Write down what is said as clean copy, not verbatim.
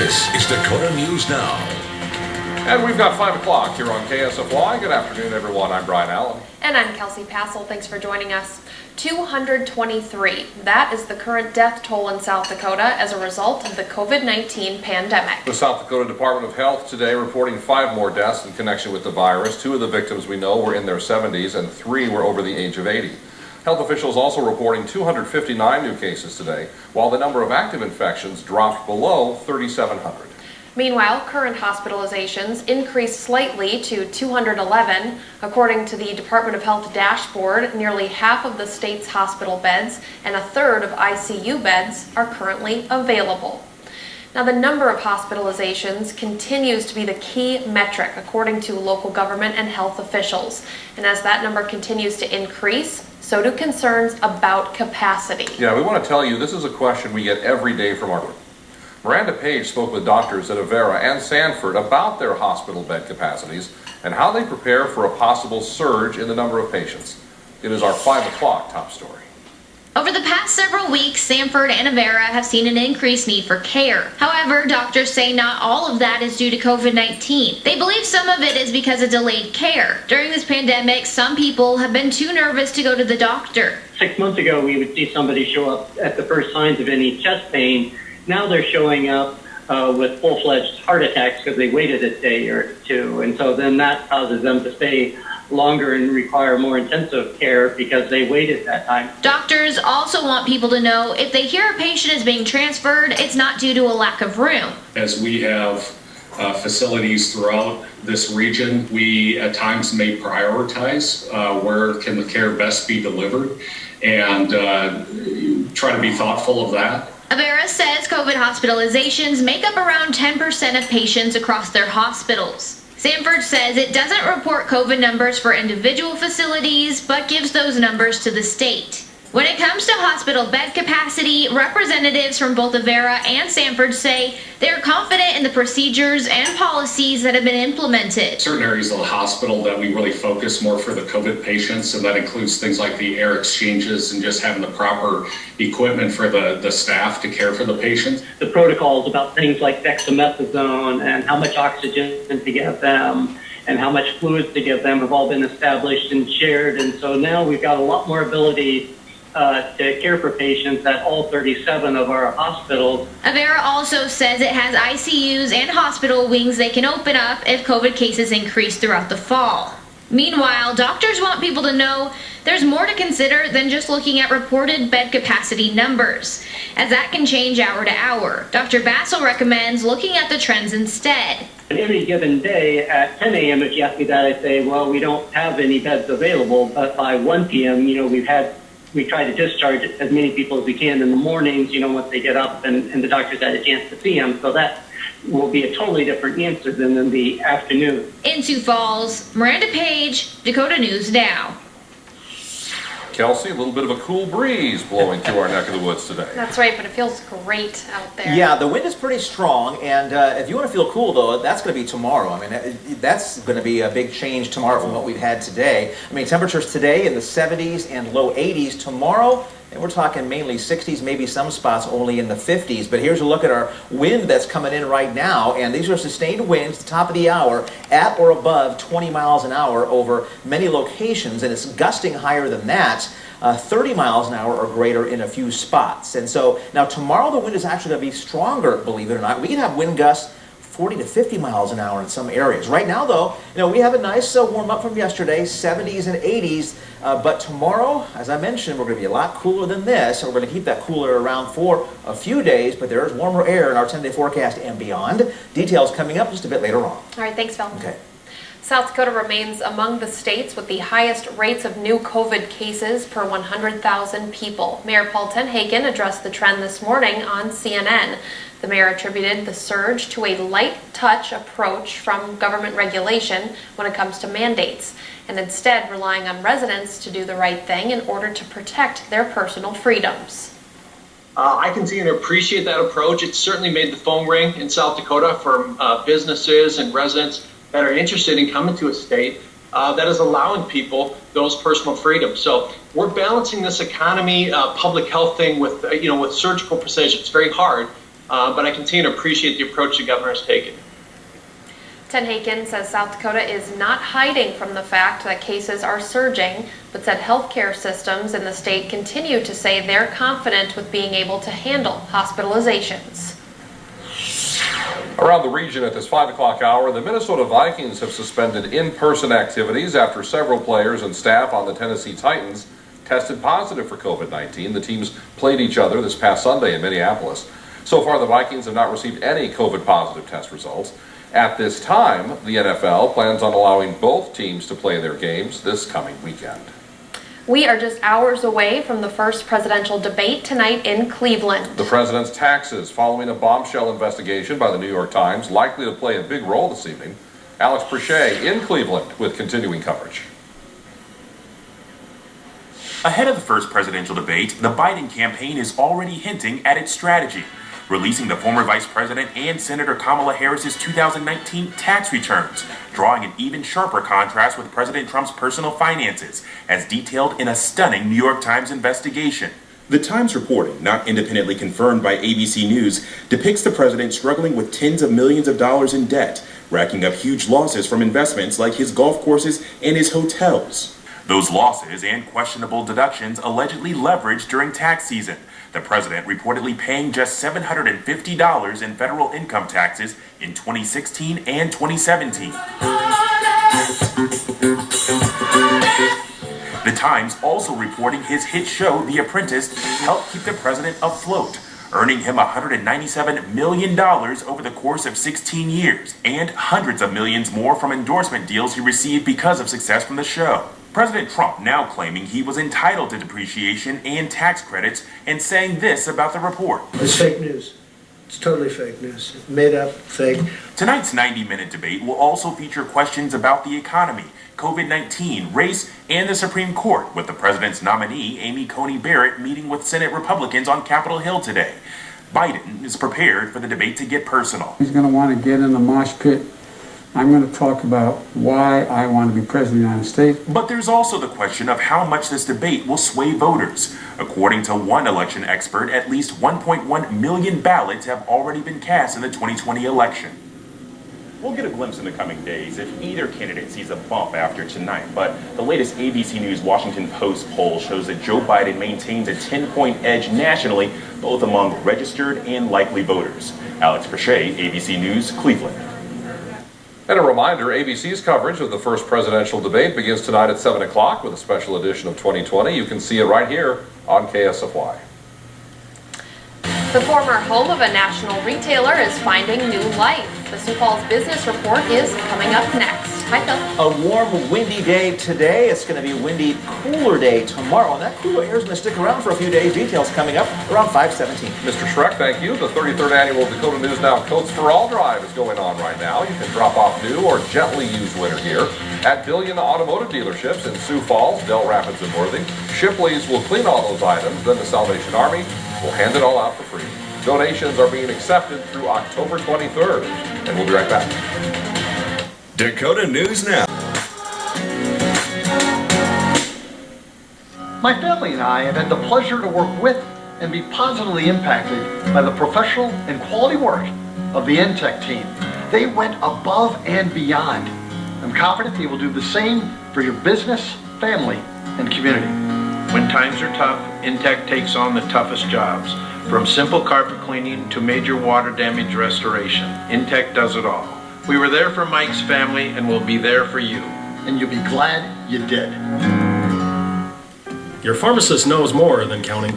This is Dakota News Now. And we've got 5 o'clock here on KSFY. Good afternoon, everyone. I'm Brian Allen. And I'm Kelsey Passel. Thanks for joining us. 223. That is the current death toll in South Dakota as a result of the COVID-19 pandemic. The South Dakota Department of Health today reporting 5 more deaths in connection with the virus. 2 of the victims we know were in their 70s and 3 were over the age of 80. Health officials also reporting 259 new cases today, while the number of active infections dropped below 3,700. Meanwhile, current hospitalizations increased slightly to 211. According to the Department of Health dashboard, nearly half of the state's hospital beds and a third of ICU beds are currently available. Now, the number of hospitalizations continues to be the key metric, according to local government and health officials. And as that number continues to increase, so do concerns about capacity. Yeah, we want to tell you this is a question we get every day from our group. Miranda Page spoke with doctors at Avera and Sanford about their hospital bed capacities and how they prepare for a possible surge in the number of patients. It is our 5 o'clock top story. Over the past several weeks, Sanford and Avera have seen an increased need for care. However, doctors say not all of that is due to COVID-19. They believe some of it is because of delayed care. During this pandemic, some people have been too nervous to go to the doctor. 6 months ago, we would see somebody show up at the first signs of any chest pain. Now they're showing up with full-fledged heart attacks because they waited a day or two. And so then that causes them to stay longer and require more intensive care because they waited that time. Doctors also want people to know if they hear a patient is being transferred, it's not due to a lack of room. As we have facilities throughout this region, we at times may prioritize where can the care best be delivered and try to be thoughtful of that. Avera says COVID hospitalizations make up around 10% of patients across their hospitals. Sanford says it doesn't report COVID numbers for individual facilities, but gives those numbers to the state. When it comes to hospital bed capacity, representatives from both Avera and Sanford say they're confident in the procedures and policies that have been implemented. Certain areas of the hospital that we really focus more for the COVID patients, and that includes things like the air exchanges and just having the proper equipment for the staff to care for the patients. The protocols about things like dexamethasone and how much oxygen to give them and how much fluids to give them have all been established and shared. And so now we've got a lot more ability to care for patients at all 37 of our hospitals. Avera also says it has ICUs and hospital wings they can open up if COVID cases increase throughout the fall. Meanwhile, doctors want people to know there's more to consider than just looking at reported bed capacity numbers, as that can change hour to hour. Dr. Bassel recommends looking at the trends instead. On any given day at 10 a.m., if you ask me that, I say, well, we don't have any beds available, but by 1 p.m., we try to discharge as many people as we can in the mornings, once they get up and the doctor's had a chance to see them. So that will be a totally different answer than in the afternoon. In Sioux Falls, Miranda Page, Dakota News Now. Kelsey, a little bit of a cool breeze blowing through our neck of the woods today. That's right, but it feels great out there. Yeah, the wind is pretty strong, and if you want to feel cool, though, that's going to be tomorrow. I mean, that's going to be a big change tomorrow from what we've had today. I mean, temperatures today in the 70s and low 80s. Tomorrow, and we're talking mainly 60s, maybe some spots only in the 50s. But here's a look at our wind that's coming in right now, and these are sustained winds at the top of the hour at or above 20 miles an hour over many locations, and it's gusting higher than that. 30 miles an hour or greater in a few spots. And so now tomorrow the wind is actually going to be stronger, believe it or not. We can have wind gusts 40 to 50 miles an hour in some areas. Right now, though, we have a nice warm up from yesterday, 70s and 80s. But tomorrow, as I mentioned, we're going to be a lot cooler than this. And we're going to keep that cooler around for a few days. But there is warmer air in our 10-day forecast and beyond. Details coming up just a bit later on. All right, thanks, Phil. Okay. South Dakota remains among the states with the highest rates of new COVID cases per 100,000 people. Mayor Paul Tenhagen addressed the trend this morning on CNN. The mayor attributed the surge to a light touch approach from government regulation when it comes to mandates, and instead relying on residents to do the right thing in order to protect their personal freedoms. I can see and appreciate that approach. It's certainly made the phone ring in South Dakota for businesses and residents that are interested in coming to a state that is allowing people those personal freedoms. So we're balancing this economy, public health thing with, with surgical precision. It's very hard. but I continue to appreciate the approach the governor has taken. Tenhaken says South Dakota is not hiding from the fact that cases are surging, but said healthcare systems in the state continue to say they're confident with being able to handle hospitalizations. Around the region at this 5 o'clock hour, the Minnesota Vikings have suspended in-person activities after several players and staff on the Tennessee Titans tested positive for COVID-19. The teams played each other this past Sunday in Minneapolis. So far, the Vikings have not received any COVID-positive test results. At this time, the NFL plans on allowing both teams to play their games this coming weekend. We are just hours away from the first presidential debate tonight in Cleveland. The president's taxes following a bombshell investigation by the New York Times likely to play a big role this evening. Alex Perchet in Cleveland with continuing coverage. Ahead of the first presidential debate, the Biden campaign is already hinting at its strategy, releasing the former Vice President and Senator Kamala Harris's 2019 tax returns, drawing an even sharper contrast with President Trump's personal finances, as detailed in a stunning New York Times investigation. The Times reporting, not independently confirmed by ABC News, depicts the president struggling with tens of millions of dollars in debt, racking up huge losses from investments like his golf courses and his hotels. Those losses and questionable deductions allegedly leveraged during tax season, the president reportedly paying just $750 in federal income taxes in 2016 and 2017. The Times also reporting his hit show, The Apprentice, helped keep the president afloat, earning him $197 million over the course of 16 years, and hundreds of millions more from endorsement deals he received because of success from the show. President Trump now claiming he was entitled to depreciation and tax credits, and saying this about the report. It's fake news. It's totally fake news. Made up, fake. Tonight's 90-minute debate will also feature questions about the economy, COVID-19, race, and the Supreme Court, with the president's nominee, Amy Coney Barrett, meeting with Senate Republicans on Capitol Hill today. Biden is prepared for the debate to get personal. He's going to want to get in the mosh pit. I'm going to talk about why I want to be president of the United States. But there's also the question of how much this debate will sway voters. According to one election expert, at least 1.1 million ballots have already been cast in the 2020 election. We'll get a glimpse in the coming days if either candidate sees a bump after tonight, but the latest ABC News Washington Post poll shows that Joe Biden maintains a 10-point edge nationally, both among registered and likely voters. Alex Perchet, ABC News, Cleveland. And a reminder, ABC's coverage of the first presidential debate begins tonight at 7 o'clock with a special edition of 2020. You can see it right here on KSFY. The former home of a national retailer is finding new life. The Sioux Falls Business Report is coming up next. Hi, Phil. A warm, windy day today. It's going to be a windy, cooler day tomorrow. And that cooler air is going to stick around for a few days. Details coming up around 5:17. Mr. Schreck, thank you. The 33rd annual Dakota News Now Coats for All drive is going on right now. You can drop off new or gently used winter gear at Billion Automotive dealerships in Sioux Falls, Del Rapids, and Worthing. Shipley's will clean all those items, then the Salvation Army will hand it all out for free. Donations are being accepted through October 23rd. And we'll be right back. Dakota News Now. My family and I have had the pleasure to work with and be positively impacted by the professional and quality work of the NTech team. They went above and beyond. I'm confident they will do the same for your business, family, and community. When times are tough, NTech takes on the toughest jobs. From simple carpet cleaning to major water damage restoration, NTech does it all. We were there for Mike's family and we'll be there for you. And you'll be glad you did. Your pharmacist knows more than counting